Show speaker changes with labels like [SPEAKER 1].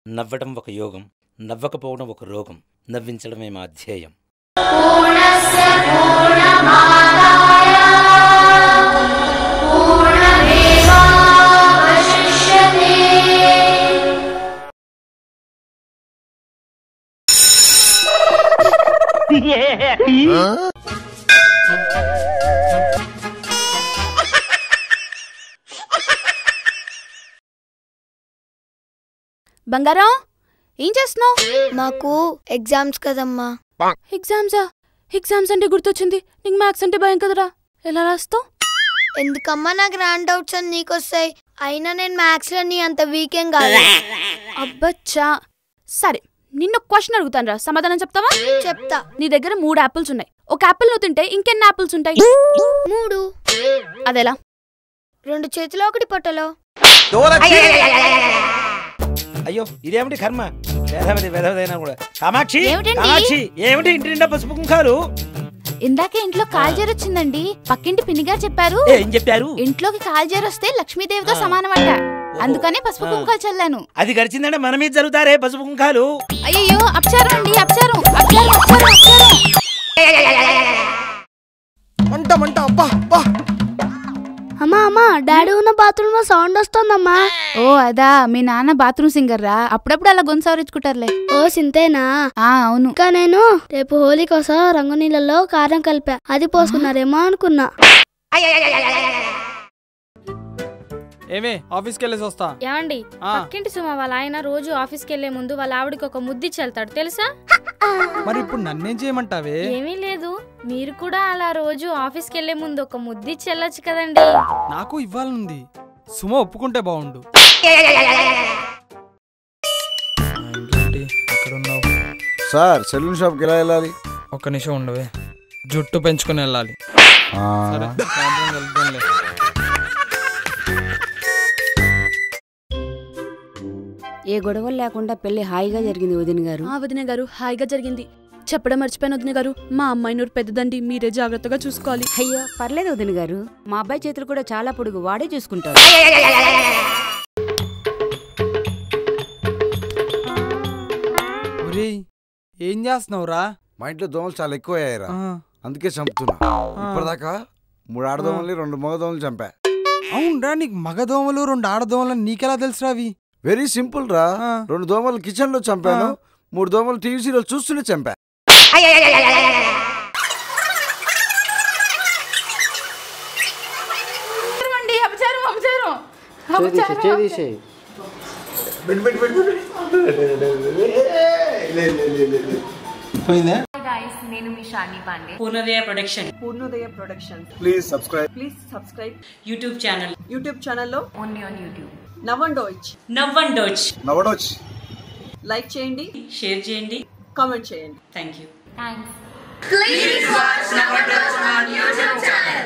[SPEAKER 1] నవ్వడం ఒక యోగం, నవ్వకపోవడం ఒక రోగం. నవ్వించడమే మా ధ్యేయం.
[SPEAKER 2] బంగారం, ఏం చేస్తున్నావు?
[SPEAKER 3] మాకు ఎగ్జామ్స్ కదమ్మా.
[SPEAKER 2] ఎగ్జామ్స్ అంటే గుర్తొచ్చింది, నీకు మ్యాథ్స్ అంటే భయం కదరా, ఎలా రాస్తావు?
[SPEAKER 3] ఎందుకమ్మా నాకు ర్యాండ్ అవుట్స్ అని నీకొస్తాయి? అయినా నేను మ్యాథ్స్ లో నీ అంత వీకేం కాదు.
[SPEAKER 2] అబ్బచ్చా, సరే నిన్ను క్వశ్చన్ అడుగుతాను రా, సమాధానం చెప్తావా?
[SPEAKER 3] చెప్తా.
[SPEAKER 2] నీ దగ్గర 3 యాపిల్స్ ఉన్నాయి. ఒక యాపిల్ నువ్వు తింటే ఇంకెన్ని యాపిల్స్ ఉంటాయి?
[SPEAKER 3] 3.
[SPEAKER 2] అదెలా?
[SPEAKER 3] 2 చేతిలో 1 పొట్టలో.
[SPEAKER 1] అయ్యో ఇదేమిటి కర్మ, వెధవదైనా కూడా. కామాక్షి, కామాక్షి, ఏమిటి ఇంటి నిండా పసుపు కుంకాలు?
[SPEAKER 2] ఇందాకే ఇంట్లో కాల్జేరొచ్చిందండి, పక్కింటి పిన్నిగారు చెప్పారు.
[SPEAKER 1] ఏం చెప్పారు?
[SPEAKER 2] ఇంట్లోకి కాల్జేరొస్తే లక్ష్మీదేవితో సమానమంట, అందుకనే పసుపు కుంకాలు చల్లాను.
[SPEAKER 1] అది గడిచిందంటే మన మీద జరుగుతారే పసుపు కుంకాలు.
[SPEAKER 2] అయ్యో అపచారం అండి, అపచారం.
[SPEAKER 3] అమ్మా అమ్మా, డాడీ ఉన్న బాత్రూమ్ లో సౌండ్ వస్తుందమ్మా.
[SPEAKER 2] ఓ అదా, మీ నాన్న బాత్రూమ్ సింగర్ రా, అప్పుడప్పుడు అలా గొంతవరించుకుంటారులే.
[SPEAKER 3] ఓ సింతేనా?
[SPEAKER 2] అవును.
[SPEAKER 3] ఇంకా నేను రేపు హోలీ కోసం రంగు నీళ్ళలో కారం కలిపా, అది పోసుకున్నారేమో అనుకున్నా.
[SPEAKER 4] ఏమే ఆఫీస్కి వెళ్ళేసి వస్తా.
[SPEAKER 5] ఏమండి, పక్కింటి సుమ వాళ్ళ ఆయన రోజు ఆఫీస్కి వెళ్లే ముందు వాళ్ళ ఆవిడకి ఒక ముద్దిచ్చి వెళ్తాడు తెలుసా?
[SPEAKER 4] మరి ఇప్పుడు నన్నేం చేయమంటావే?
[SPEAKER 5] ఏమీ లేదు, మీరు కూడా అలా రోజు ఆఫీస్కి వెళ్లే ముందు ఒక ముద్దిచ్చి వెళ్ళొచ్చు కదండి.
[SPEAKER 4] నాకు ఇవ్వాలనుంది, సుమ ఒప్పుకుంటే బాగుండు.
[SPEAKER 6] సార్ సెలూన్ షాప్కి ఎలా వెళ్ళాలి?
[SPEAKER 4] ఒక్క నిమిషం ఉండవే, జుట్టు పెంచుకుని వెళ్ళాలి. సరే, సాయంత్రం కలుద్దాంలే.
[SPEAKER 7] ఏ గొడవలు లేకుండా పెళ్లి హాయిగా జరిగింది వదిన గారు.
[SPEAKER 2] వదిన గారు, హాయిగా జరిగింది. చెప్పడం మర్చిపోయాను వదిన గారు, మా అమ్మాయి నూరు పెద్దదండి, మీరే జాగ్రత్తగా చూసుకోవాలి.
[SPEAKER 7] అయ్యో పర్లేదు వదిన గారు, మా అబ్బాయి చేతులు కూడా చాలా పొడుగు, వాడే చూసుకుంటాడు.
[SPEAKER 4] ఏం చేస్తున్నావురా?
[SPEAKER 6] మా ఇంట్లో దోమలు చాలా ఎక్కువ అయ్యారా, అందుకే చంపుతున్నా. ఇప్పటిదాకా 3 ఆడదోమల్ని 2 మగదోమలు చంపా.
[SPEAKER 4] అవునరా, నీకు మగదోమలు 2 ఆడదోమలు నీకెలా తెలుసురా? అవి
[SPEAKER 6] వెరీ సింపుల్ రా. 2 దోమలు కిచెన్ లో చంపాను, 3 దోమలు టీవీ సీరియల్ చూస్తూనే చంపా.
[SPEAKER 8] నేను మీ Shani Pandey, Purnodaya production.
[SPEAKER 6] Please subscribe
[SPEAKER 8] YouTube ఛానల్లో ఓన్లీ ఆన్ యూట్యూబ్.
[SPEAKER 6] నవ్వడోచ్
[SPEAKER 8] లైక్ చేయండి, షేర్ చేయండి, కామెంట్ చేయండి. Thank you. Please watch Navadoch on YouTube channel.